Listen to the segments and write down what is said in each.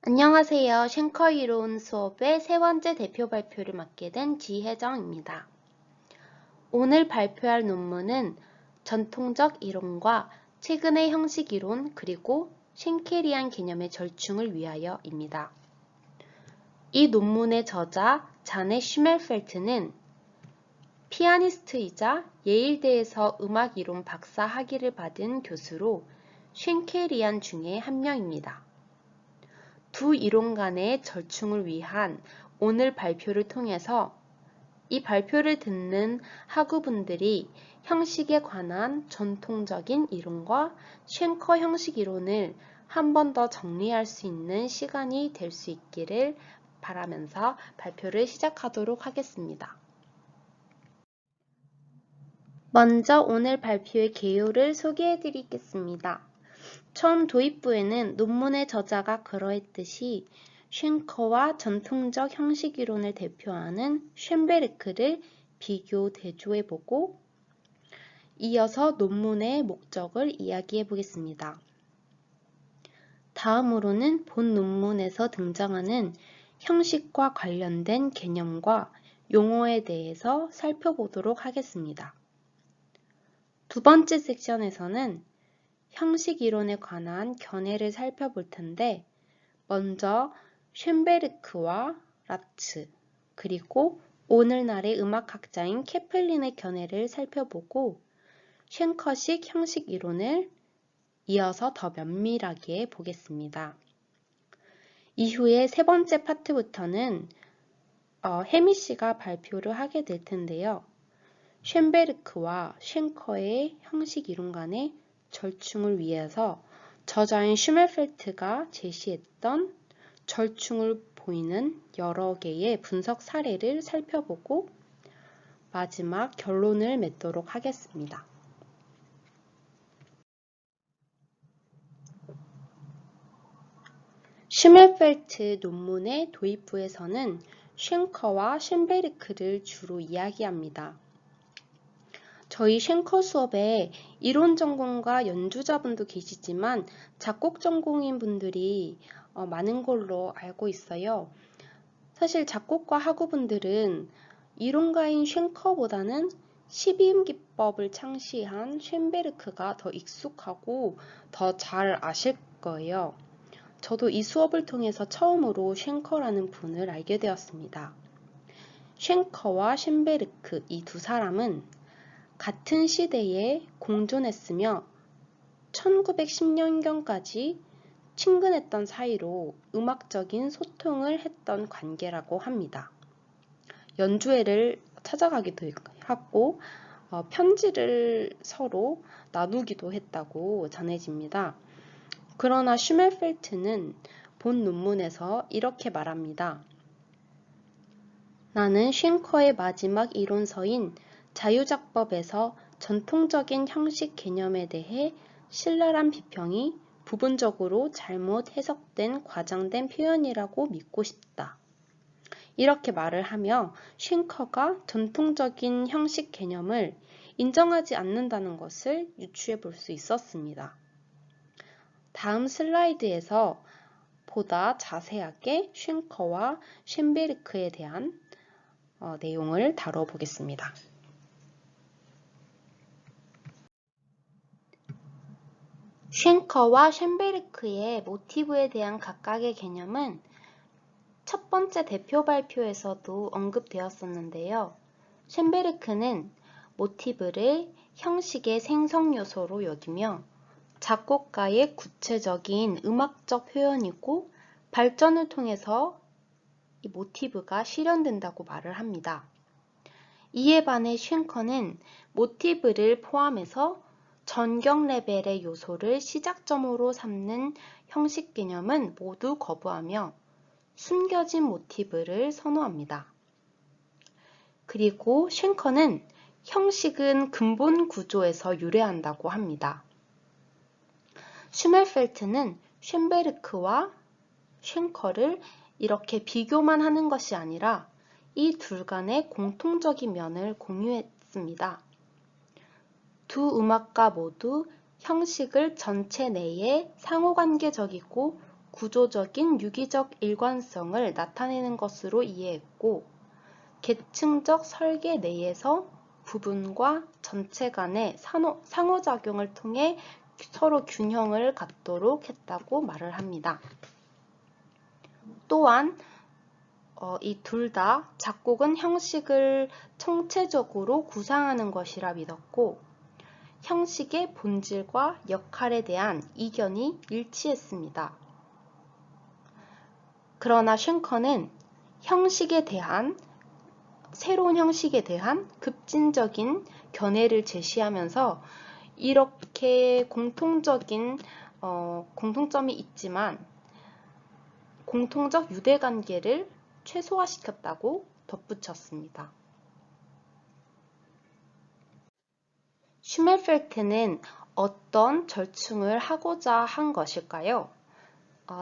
안녕하세요. 쉔커 이론 수업의 세 번째 대표 발표를 맡게 된 지혜정입니다. 오늘 발표할 논문은 전통적 이론과 최근의 형식 이론 그리고 쉔케리안 개념의 절충을 위하여입니다. 이 논문의 저자 자네 슈멜펠트는 피아니스트이자 예일대에서 음악이론 박사 학위를 받은 교수로 쉔케리안 중에 한 명입니다. 두 이론 간의 절충을 위한 오늘 발표를 통해서 이 발표를 듣는 학우분들이 형식에 관한 전통적인 이론과 쉔커 형식 이론을 한 번 더 정리할 수 있는 시간이 될 수 있기를 바라면서 발표를 시작하도록 하겠습니다. 먼저 오늘 발표의 개요를 소개해 드리겠습니다. 처음 도입부에는 논문의 저자가 그러했듯이 쉔커와 전통적 형식 이론을 대표하는 쉔베르크를 비교 대조해보고 이어서 논문의 목적을 이야기해 보겠습니다. 다음으로는 본 논문에서 등장하는 형식과 관련된 개념과 용어에 대해서 살펴보도록 하겠습니다. 두 번째 섹션에서는 형식 이론에 관한 견해를 살펴볼 텐데 먼저 쉔베르크와 라츠 그리고 오늘날의 음악학자인 케플린의 견해를 살펴보고 쉔커식 형식 이론을 이어서 더 면밀하게 보겠습니다. 이후에 세 번째 파트부터는 혜미 씨가 발표를 하게 될 텐데요. 쉔베르크와 쉔커의 형식 이론 간의 절충을 위해서 저자인 슈멜펠트가 제시했던 절충을 보이는 여러 개의 분석 사례를 살펴보고 마지막 결론을 맺도록 하겠습니다. 슈멜펠트 논문의 도입부에서는 쉔커와 쉔베르크를 주로 이야기합니다. 저희 쉔커 수업에 이론 전공과 연주자분도 계시지만 작곡 전공인 분들이 많은 걸로 알고 있어요. 사실 작곡가 학우분들은 이론가인 쉔커보다는 12음 기법을 창시한 쉔베르크가 더 익숙하고 더 잘 아실 거예요. 저도 이 수업을 통해서 처음으로 쉔커라는 분을 알게 되었습니다. 쉔커와 쉔베르크 이 두 사람은 같은 시대에 공존했으며 1910년경까지 친근했던 사이로 음악적인 소통을 했던 관계라고 합니다. 연주회를 찾아가기도 하고 편지를 서로 나누기도 했다고 전해집니다. 그러나 슈멜펠트는 본 논문에서 이렇게 말합니다. 나는 쉔커의 마지막 이론서인 자유작법에서 전통적인 형식 개념에 대해 신랄한 비평이 부분적으로 잘못 해석된 과장된 표현이라고 믿고 싶다. 이렇게 말을 하며 쉔커가 전통적인 형식 개념을 인정하지 않는다는 것을 유추해 볼 수 있었습니다. 다음 슬라이드에서 보다 자세하게 쉔커와 쉔베르크에 대한 내용을 다뤄보겠습니다. 쉔커와 쉔베르크의 모티브에 대한 각각의 개념은 첫 번째 대표 발표에서도 언급되었었는데요. 쉔베르크는 모티브를 형식의 생성 요소로 여기며 작곡가의 구체적인 음악적 표현이고 발전을 통해서 이 모티브가 실현된다고 말을 합니다. 이에 반해 쉔커는 모티브를 포함해서 전경 레벨의 요소를 시작점으로 삼는 형식 개념은 모두 거부하며 숨겨진 모티브를 선호합니다. 그리고 쉔커는 형식은 근본 구조에서 유래한다고 합니다. 슈멜펠트는 쉔베르크와 쉔커를 이렇게 비교만 하는 것이 아니라 이 둘 간의 공통적인 면을 공유했습니다. 두 음악가 모두 형식을 전체 내에 상호관계적이고 구조적인 유기적 일관성을 나타내는 것으로 이해했고, 계층적 설계 내에서 부분과 전체 간의 상호작용을 통해 서로 균형을 갖도록 했다고 말을 합니다. 또한 이 둘 다 작곡은 형식을 총체적으로 구상하는 것이라 믿었고, 형식의 본질과 역할에 대한 이견이 일치했습니다. 그러나 쉔커는 새로운 형식에 대한 급진적인 견해를 제시하면서 이렇게 공통점이 있지만 공통적 유대관계를 최소화시켰다고 덧붙였습니다. 슈멜펠트는 어떤 절충을 하고자 한 것일까요?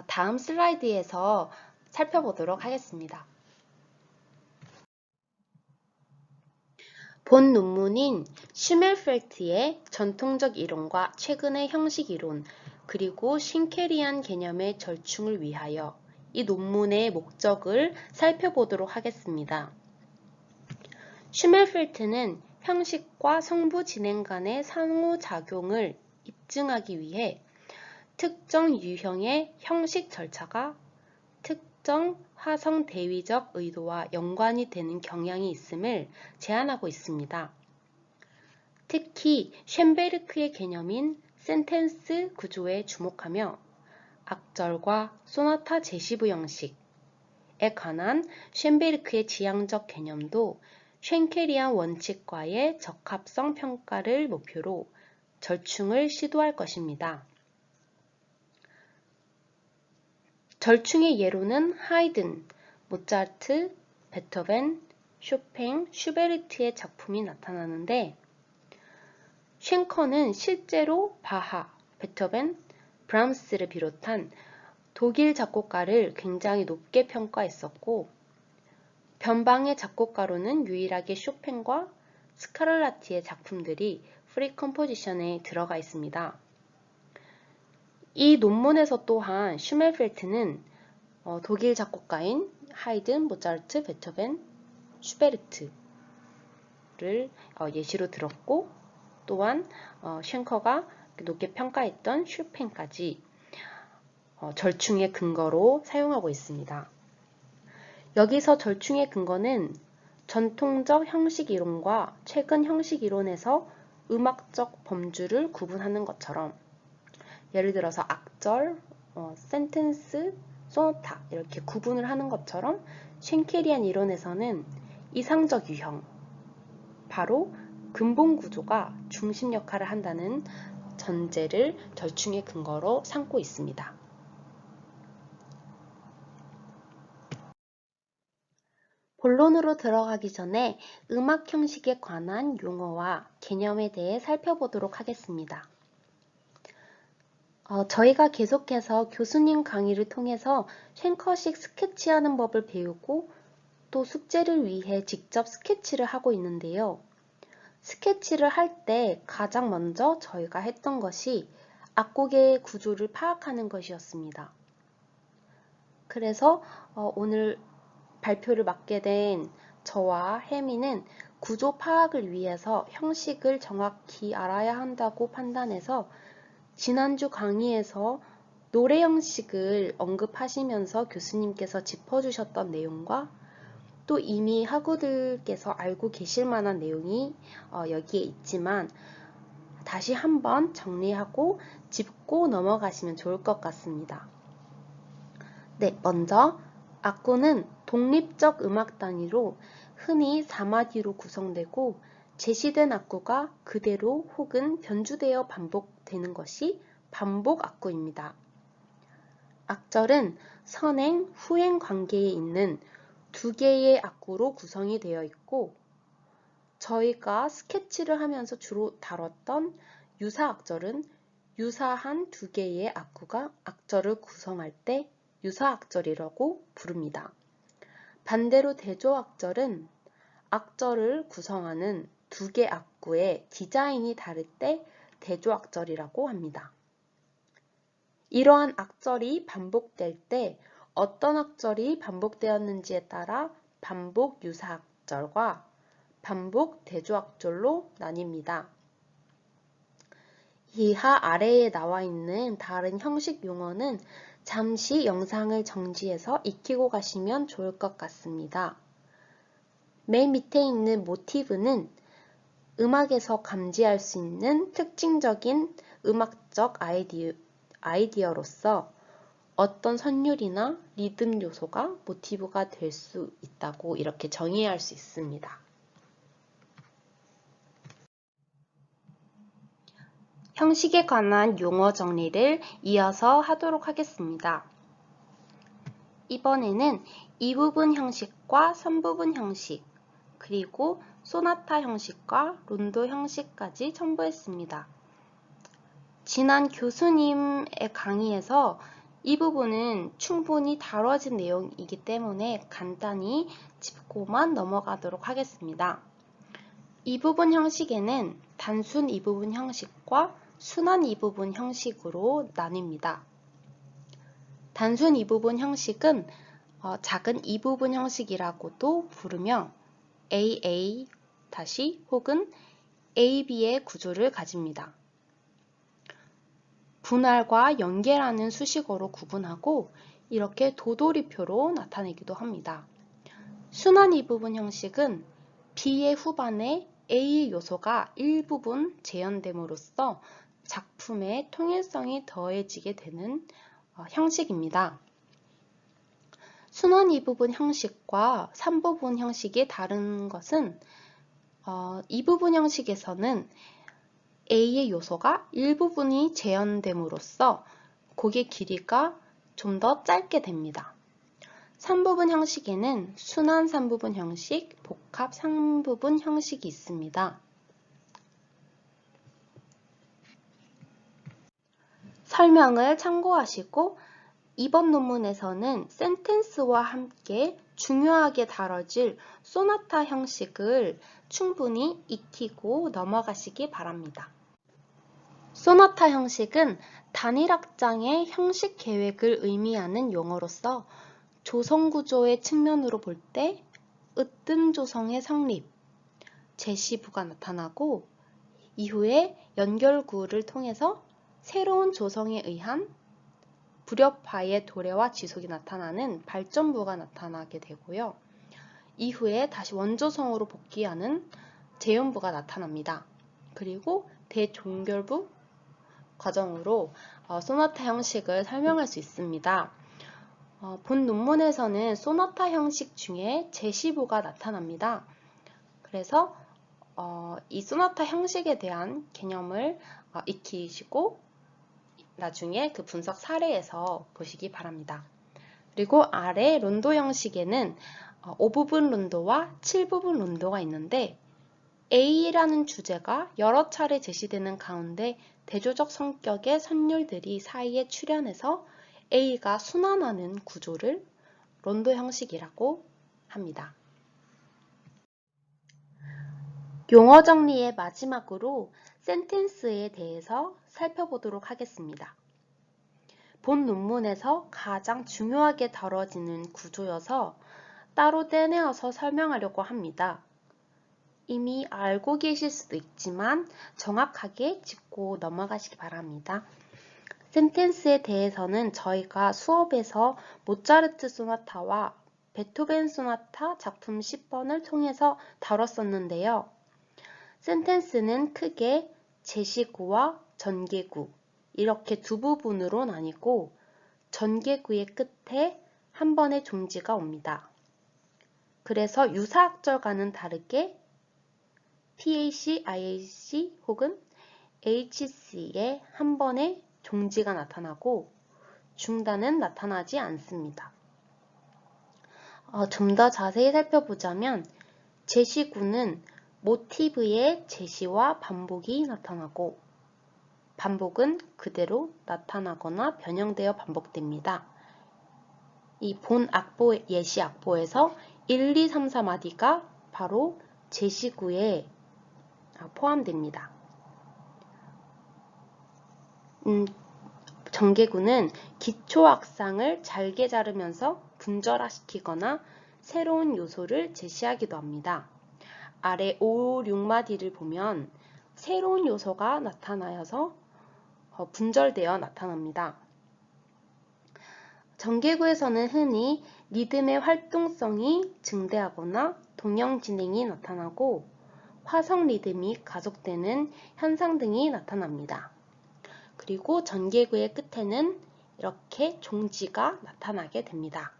다음 슬라이드에서 살펴보도록 하겠습니다. 본 논문인 슈멜펠트의 전통적 이론과 최근의 형식 이론, 그리고 쉰케리안 개념의 절충을 위하여 이 논문의 목적을 살펴보도록 하겠습니다. 슈멜펠트는 형식과 성부 진행 간의 상호작용을 입증하기 위해 특정 유형의 형식 절차가 특정 화성 대위적 의도와 연관이 되는 경향이 있음을 제안하고 있습니다. 특히 쉔베르크의 개념인 센텐스 구조에 주목하며 악절과 소나타 제시부 형식에 관한 쉔베르크의 지향적 개념도 쉔케리안 원칙과의 적합성 평가를 목표로 절충을 시도할 것입니다. 절충의 예로는 하이든, 모차르트, 베토벤, 쇼팽, 슈베르트의 작품이 나타나는데, 쉔커는 실제로 바하, 베토벤, 브람스를 비롯한 독일 작곡가를 굉장히 높게 평가했었고, 변방의 작곡가로는 유일하게 쇼팽과 스카를라티의 작품들이 프리 컴포지션에 들어가 있습니다. 이 논문에서 또한 슈멜펠트는 독일 작곡가인 하이든, 모차르트, 베토벤, 슈베르트를 예시로 들었고, 또한 쉔커가 높게 평가했던 쇼팽까지 절충의 근거로 사용하고 있습니다. 여기서 절충의 근거는 전통적 형식 이론과 최근 형식 이론에서 음악적 범주를 구분하는 것처럼, 예를 들어서 악절, 센텐스, 소나타 이렇게 구분을 하는 것처럼 쉔케리안 이론에서는 이상적 유형, 바로 근본 구조가 중심 역할을 한다는 전제를 절충의 근거로 삼고 있습니다. 본론으로 들어가기 전에 음악 형식에 관한 용어와 개념에 대해 살펴보도록 하겠습니다. 저희가 계속해서 교수님 강의를 통해서 쉔커식 스케치하는 법을 배우고 또 숙제를 위해 직접 스케치를 하고 있는데요. 스케치를 할 때 가장 먼저 저희가 했던 것이 악곡의 구조를 파악하는 것이었습니다. 그래서 오늘 발표를 맡게 된 저와 혜미는 구조 파악을 위해서 형식을 정확히 알아야 한다고 판단해서 지난주 강의에서 노래 형식을 언급하시면서 교수님께서 짚어주셨던 내용과 또 이미 학우들께서 알고 계실 만한 내용이 여기에 있지만 다시 한번 정리하고 짚고 넘어가시면 좋을 것 같습니다. 네, 먼저 악구는 독립적 음악 단위로 흔히 4마디로 구성되고 제시된 악구가 그대로 혹은 변주되어 반복되는 것이 반복 악구입니다. 악절은 선행, 후행 관계에 있는 두 개의 악구로 구성이 되어 있고, 저희가 스케치를 하면서 주로 다뤘던 유사 악절은 유사한 두 개의 악구가 악절을 구성할 때 유사 악절이라고 부릅니다. 반대로 대조 악절은 악절을 구성하는 두 개 악구의 디자인이 다를 때 대조 악절이라고 합니다. 이러한 악절이 반복될 때 어떤 악절이 반복되었는지에 따라 반복 유사악절과 반복 대조악절로 나뉩니다. 이하 아래에 나와 있는 다른 형식 용어는 잠시 영상을 정지해서 익히고 가시면 좋을 것 같습니다. 맨 밑에 있는 모티브는 음악에서 감지할 수 있는 특징적인 음악적 아이디어로서 어떤 선율이나 리듬 요소가 모티브가 될 수 있다고 이렇게 정의할 수 있습니다. 형식에 관한 용어 정리를 이어서 하도록 하겠습니다. 이번에는 2부분 형식과 3부분 형식, 그리고 소나타 형식과 론도 형식까지 첨부했습니다. 지난 교수님의 강의에서 이 부분은 충분히 다뤄진 내용이기 때문에 간단히 짚고만 넘어가도록 하겠습니다. 이 부분 형식에는 단순 이 부분 형식과 순환 이 부분 형식으로 나뉩니다. 단순 이 부분 형식은 작은 이 부분 형식이라고도 부르며 AA 혹은 AB의 구조를 가집니다. 분할과 연계라는 수식어로 구분하고 이렇게 도돌이표로 나타내기도 합니다. 순환 이 부분 형식은 B의 후반에 A의 요소가 일부분 재현됨으로써 작품의 통일성이 더해지게 되는 형식입니다. 순환 이 부분 형식과 3부분 형식이 다른 것은 이 부분 형식에서는 A의 요소가 일부분이 재현됨으로써 곡의 길이가 좀 더 짧게 됩니다. 3부분 형식에는 순환 3부분 형식, 복합 3부분 형식이 있습니다. 설명을 참고하시고 이번 논문에서는 센텐스와 함께 중요하게 다뤄질 소나타 형식을 충분히 익히고 넘어가시기 바랍니다. 소나타 형식은 단일 악장의 형식 계획을 의미하는 용어로서 조성구조의 측면으로 볼 때 으뜸 조성의 성립, 제시부가 나타나고 이후에 연결구를 통해서 새로운 조성에 의한 불협화의 도래와 지속이 나타나는 발전부가 나타나게 되고요. 이후에 다시 원조성으로 복귀하는 재현부가 나타납니다. 그리고 대종결부 과정으로 소나타 형식을 설명할 수 있습니다. 본 논문에서는 소나타 형식 중에 제시부가 나타납니다. 그래서 이 소나타 형식에 대한 개념을 익히시고 나중에 그 분석 사례에서 보시기 바랍니다. 그리고 아래 론도 형식에는 5부분 론도와 7부분 론도가 있는데 A라는 주제가 여러 차례 제시되는 가운데 대조적 성격의 선율들이 사이에 출현해서 A가 순환하는 구조를 론도 형식이라고 합니다. 용어 정리의 마지막으로 센텐스에 대해서 살펴보도록 하겠습니다. 본 논문에서 가장 중요하게 다뤄지는 구조여서 따로 떼내어서 설명하려고 합니다. 이미 알고 계실 수도 있지만 정확하게 짚고 넘어가시기 바랍니다. 센텐스에 대해서는 저희가 수업에서 모차르트 소나타와 베토벤 소나타 작품 10번을 통해서 다뤘었는데요. 센텐스는 크게 제시구와 전개구 이렇게 두 부분으로 나뉘고 전개구의 끝에 한 번의 종지가 옵니다. 그래서 유사악절과는 다르게 PAC, IAC 혹은 HC에 한 번의 종지가 나타나고 중단은 나타나지 않습니다. 좀 더 자세히 살펴보자면 제시구는 모티브의 제시와 반복이 나타나고 반복은 그대로 나타나거나 변형되어 반복됩니다. 이 본 악보 예시 악보에서 1, 2, 3, 4마디가 바로 제시구에 포함됩니다. 전개구는 기초 악상을 잘게 자르면서 분절화시키거나 새로운 요소를 제시하기도 합니다. 아래 5, 6마디를 보면 새로운 요소가 나타나여서 분절되어 나타납니다. 전개구에서는 흔히 리듬의 활동성이 증대하거나 동형 진행이 나타나고 화성 리듬이 가속되는 현상 등이 나타납니다. 그리고 전개구의 끝에는 이렇게 종지가 나타나게 됩니다.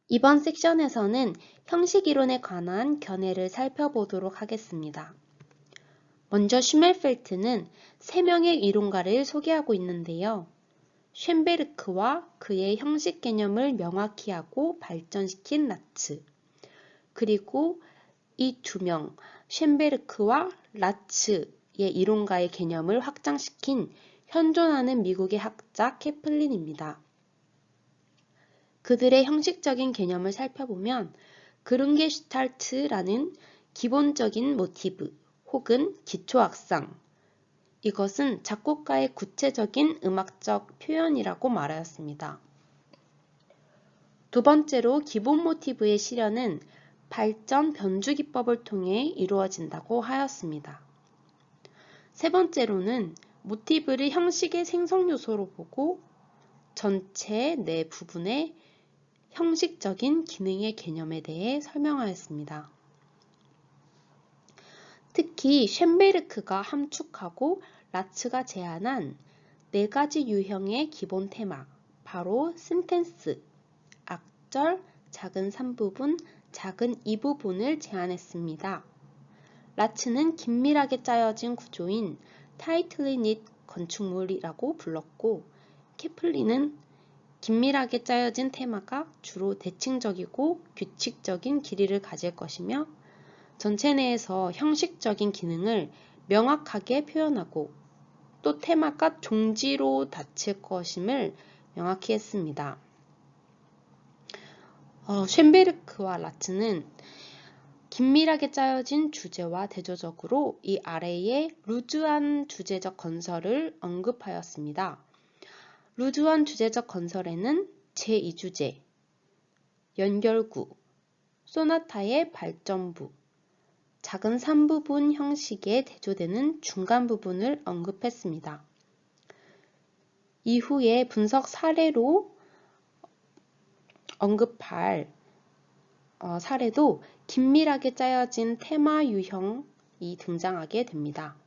이번 섹션에서는 형식 이론에 관한 견해를 살펴보도록 하겠습니다. 먼저 슈멜펠트는 3명의 이론가를 소개하고 있는데요. 쉔베르크와 그의 형식 개념을 명확히 하고 발전시킨 라츠, 그리고 이 2명, 쉔베르크와 라츠의 이론가의 개념을 확장시킨 현존하는 미국의 학자 케플린입니다. 그들의 형식적인 개념을 살펴보면 그룬게슈탈트라는 기본적인 모티브 혹은 기초악상, 이것은 작곡가의 구체적인 음악적 표현이라고 말하였습니다. 두 번째로 기본 모티브의 실현은 발전 변주 기법을 통해 이루어진다고 하였습니다. 세 번째로는 모티브를 형식의 생성 요소로 보고 전체 내 부분의 형식적인 기능의 개념에 대해 설명하였습니다. 특히 쉔베르크가 함축하고 라츠가 제안한 4가지 유형의 기본 테마, 바로 센텐스, 악절, 작은 3부분, 작은 2부분을 제안했습니다. 라츠는 긴밀하게 짜여진 구조인 타이틀리 닛 건축물이라고 불렀고, 케플린은 긴밀하게 짜여진 테마가 주로 대칭적이고 규칙적인 길이를 가질 것이며 전체 내에서 형식적인 기능을 명확하게 표현하고 또 테마가 종지로 닫힐 것임을 명확히 했습니다. 쉔베르크와 라츠는 긴밀하게 짜여진 주제와 대조적으로 이 아래의 루즈한 주제적 건설을 언급하였습니다. 루즈한 주제적 건설에는 제2주제, 연결구, 소나타의 발전부, 작은 3부분 형식에 대조되는 중간 부분을 언급했습니다. 이후에 분석 사례로 언급할 사례도 긴밀하게 짜여진 테마 유형이 등장하게 됩니다.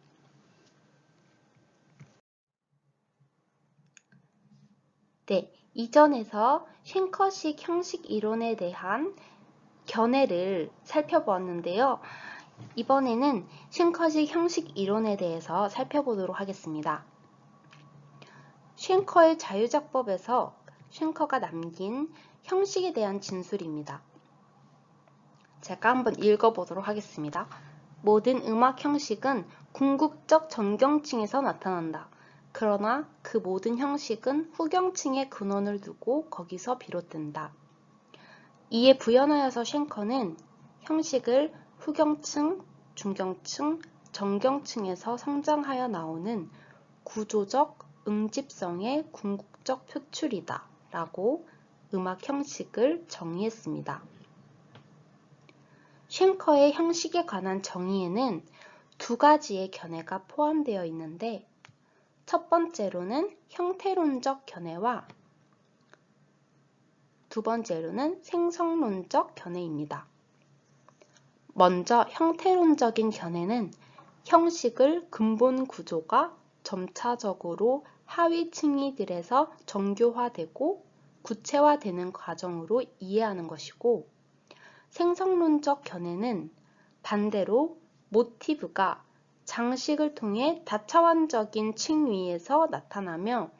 네, 이전에서 쉔커식 형식 이론에 대한 견해를 살펴보았는데요. 이번에는 쉔커식 형식 이론에 대해서 살펴보도록 하겠습니다. 쉔커의 자유작법에서 쉔커가 남긴 형식에 대한 진술입니다. 제가 한번 읽어보도록 하겠습니다. 모든 음악 형식은 궁극적 전경층에서 나타난다. 그러나 그 모든 형식은 후경층에 근원을 두고 거기서 비롯된다. 이에 부연하여서 쉔커는 형식을 후경층, 중경층, 정경층에서 성장하여 나오는 구조적 응집성의 궁극적 표출이다 라고 음악 형식을 정의했습니다. 쉔커의 형식에 관한 정의에는 2가지의 견해가 포함되어 있는데 첫 번째로는 형태론적 견해와 두 번째로는 생성론적 견해입니다. 먼저 형태론적인 견해는 형식을 근본 구조가 점차적으로 하위 층위들에서 정교화되고 구체화되는 과정으로 이해하는 것이고, 생성론적 견해는 반대로 모티브가 장식을 통해 다차원적인 층위에서 나타나며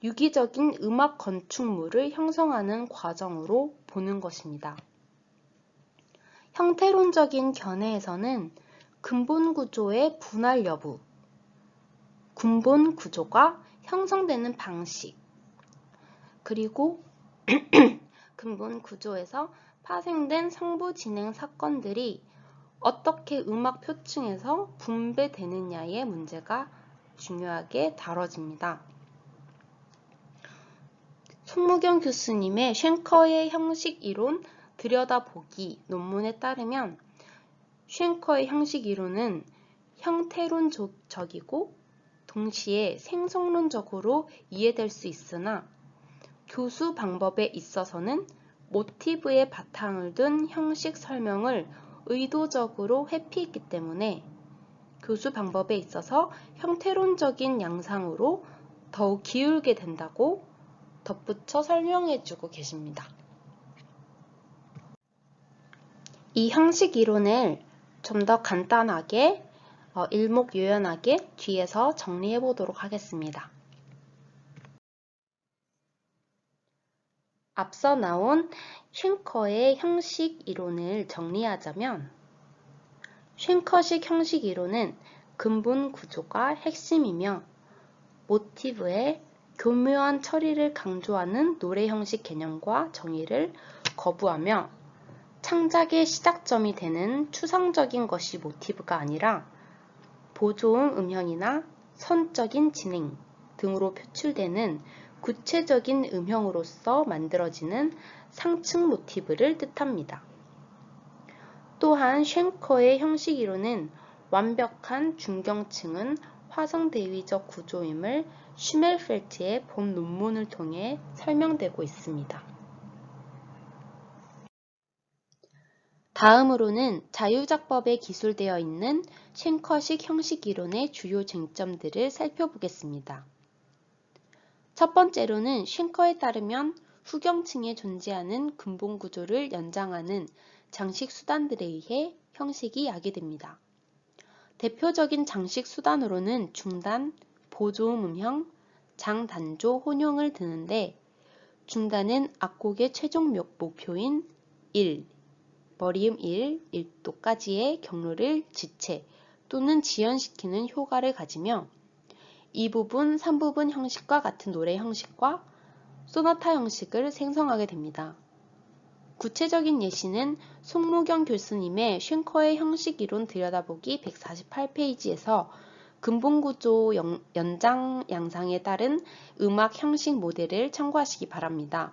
유기적인 음악 건축물을 형성하는 과정으로 보는 것입니다. 형태론적인 견해에서는 근본 구조의 분할 여부, 근본 구조가 형성되는 방식, 그리고 근본 구조에서 파생된 성부 진행 사건들이 어떻게 음악 표층에서 분배되느냐의 문제가 중요하게 다뤄집니다. 송무경 교수님의 쉔커의 형식 이론 들여다보기 논문에 따르면 쉔커의 형식 이론은 형태론적이고 동시에 생성론적으로 이해될 수 있으나 교수 방법에 있어서는 모티브에 바탕을 둔 형식 설명을 의도적으로 회피했기 때문에 교수 방법에 있어서 형태론적인 양상으로 더욱 기울게 된다고 덧붙여 설명해주고 계십니다. 이 형식 이론을 좀 더 간단하게 일목요연하게 뒤에서 정리해 보도록 하겠습니다. 앞서 나온 쉔커의 형식 이론을 정리하자면 쉔커식 형식 이론은 근본 구조가 핵심이며 모티브의 교묘한 처리를 강조하는 노래 형식 개념과 정의를 거부하며 창작의 시작점이 되는 추상적인 것이 모티브가 아니라 보조음 음형이나 선적인 진행 등으로 표출되는 구체적인 음형으로서 만들어지는 상층 모티브를 뜻합니다. 또한 쉔커의 형식 이론은 완벽한 중경층은 화성대위적 구조임을 슈멜펠트의 본 논문을 통해 설명되고 있습니다. 다음으로는 자유작법에 기술되어 있는 쉔커식 형식 이론의 주요 쟁점들을 살펴보겠습니다. 첫 번째로는 쉔커에 따르면 후경층에 존재하는 근본 구조를 연장하는 장식 수단들에 의해 형식이 야기됩니다. 대표적인 장식 수단으로는 중단, 보조음 음형, 장단조, 혼용을 드는데 중단은 악곡의 최종 목표인 1, 머리음 1, 1도까지의 경로를 지체 또는 지연시키는 효과를 가지며 2부분, 3부분 형식과 같은 노래 형식과 소나타 형식을 생성하게 됩니다. 구체적인 예시는 송무경 교수님의 쉔커의 형식 이론 들여다보기 148페이지에서 근본구조 연장 양상에 따른 음악 형식 모델을 참고하시기 바랍니다.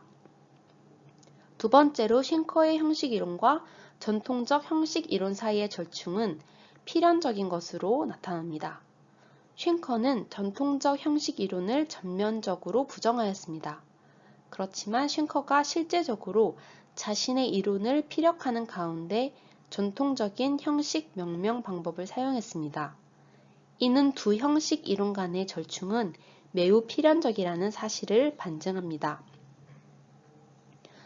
두 번째로 쉔커의 형식 이론과 전통적 형식 이론 사이의 절충은 필연적인 것으로 나타납니다. 쉔커는 전통적 형식 이론을 전면적으로 부정하였습니다. 그렇지만 쉔커가 실제적으로 자신의 이론을 피력하는 가운데 전통적인 형식 명명 방법을 사용했습니다. 이는 두 형식 이론 간의 절충은 매우 필연적이라는 사실을 반증합니다.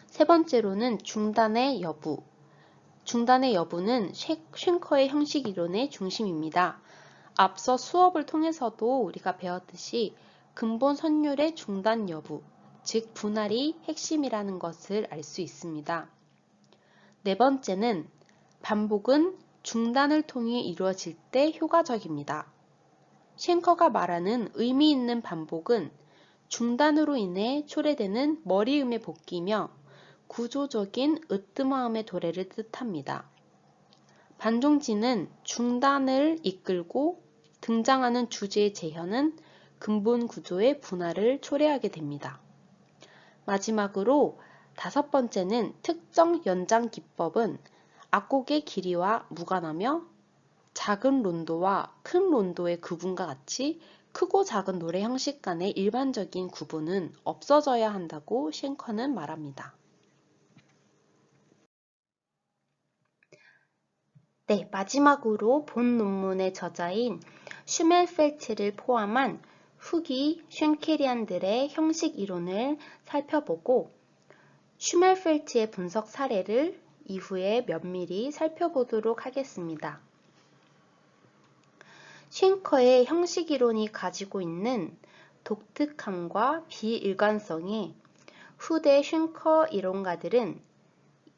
세 번째로는 중단의 여부. 중단의 여부는 쉔커의 형식 이론의 중심입니다. 앞서 수업을 통해서도 우리가 배웠듯이 근본 선율의 중단 여부, 즉 분할이 핵심이라는 것을 알 수 있습니다. 네 번째는 반복은 중단을 통해 이루어질 때 효과적입니다. 쉔커가 말하는 의미 있는 반복은 중단으로 인해 초래되는 머리음의 복귀며 구조적인 으뜸화음의 도래를 뜻합니다. 반종지는 중단을 이끌고 등장하는 주제의 재현은 근본 구조의 분할을 초래하게 됩니다. 마지막으로 다섯 번째는 특정 연장 기법은 악곡의 길이와 무관하며 작은 론도와 큰 론도의 구분과 같이 크고 작은 노래 형식 간의 일반적인 구분은 없어져야 한다고 쉔커는 말합니다. 네, 마지막으로 본 논문의 저자인 슈멜펠트를 포함한 후기 쉔케리안들의 형식 이론을 살펴보고 슈멜펠트의 분석 사례를 이후에 면밀히 살펴보도록 하겠습니다. 쉔커의 형식 이론이 가지고 있는 독특함과 비일관성에 후대 쉔커 이론가들은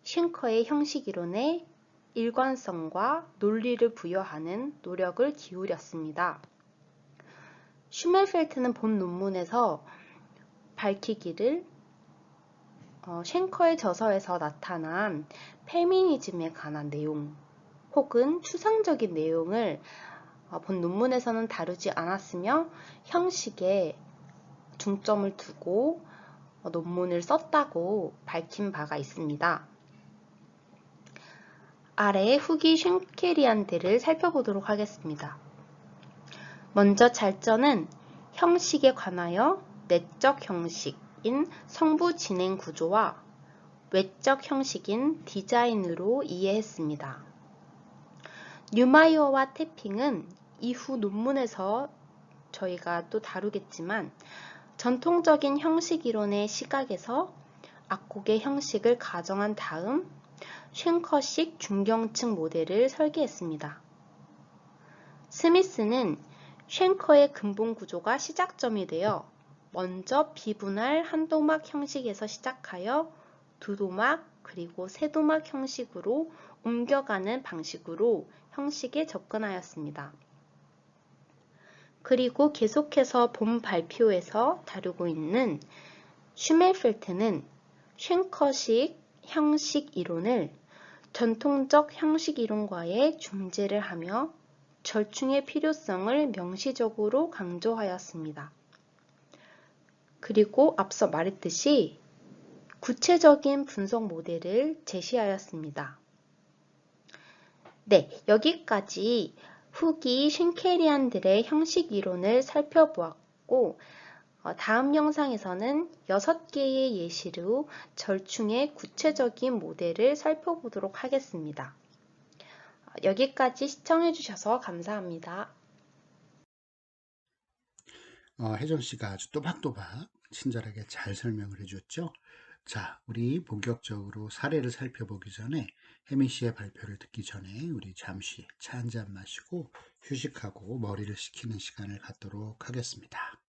쉔커의 형식 이론에 일관성과 논리를 부여하는 노력을 기울였습니다. 슈멜펠트는 본 논문에서 밝히기를 쉔커의 저서에서 나타난 페미니즘에 관한 내용, 혹은 추상적인 내용을 본 논문에서는 다루지 않았으며 형식에 중점을 두고 논문을 썼다고 밝힌 바가 있습니다. 아래 후기 쉔케리안들을 살펴보도록 하겠습니다. 먼저 잘전은 형식에 관하여 내적 형식인 성부 진행 구조와 외적 형식인 디자인으로 이해했습니다. 뉴마이어와 태핑은 이후 논문에서 저희가 또 다루겠지만 전통적인 형식 이론의 시각에서 악곡의 형식을 가정한 다음 쉔커식 중경층 모델을 설계했습니다. 스미스는 쉔커의 근본 구조가 시작점이 되어 먼저 비분할 한도막 형식에서 시작하여 두도막 그리고 세도막 형식으로 옮겨가는 방식으로 형식에 접근하였습니다. 그리고 계속해서 본 발표에서 다루고 있는 슈멜펠트는 쉔커식 형식 이론을 전통적 형식 이론과의 중재를 하며 절충의 필요성을 명시적으로 강조하였습니다. 그리고 앞서 말했듯이 구체적인 분석 모델을 제시하였습니다. 네, 여기까지 후기 쉔케리안들의 형식 이론을 살펴보았고 다음 영상에서는 6개의 예시로 절충의 구체적인 모델을 살펴보도록 하겠습니다. 여기까지 시청해주셔서 감사합니다. 혜정 씨가 아주 또박또박 친절하게 잘 설명을 해줬죠. 자, 우리 본격적으로 사례를 살펴보기 전에 혜미 씨의 발표를 듣기 전에 우리 잠시 차 한잔 마시고 휴식하고 머리를 식히는 시간을 갖도록 하겠습니다.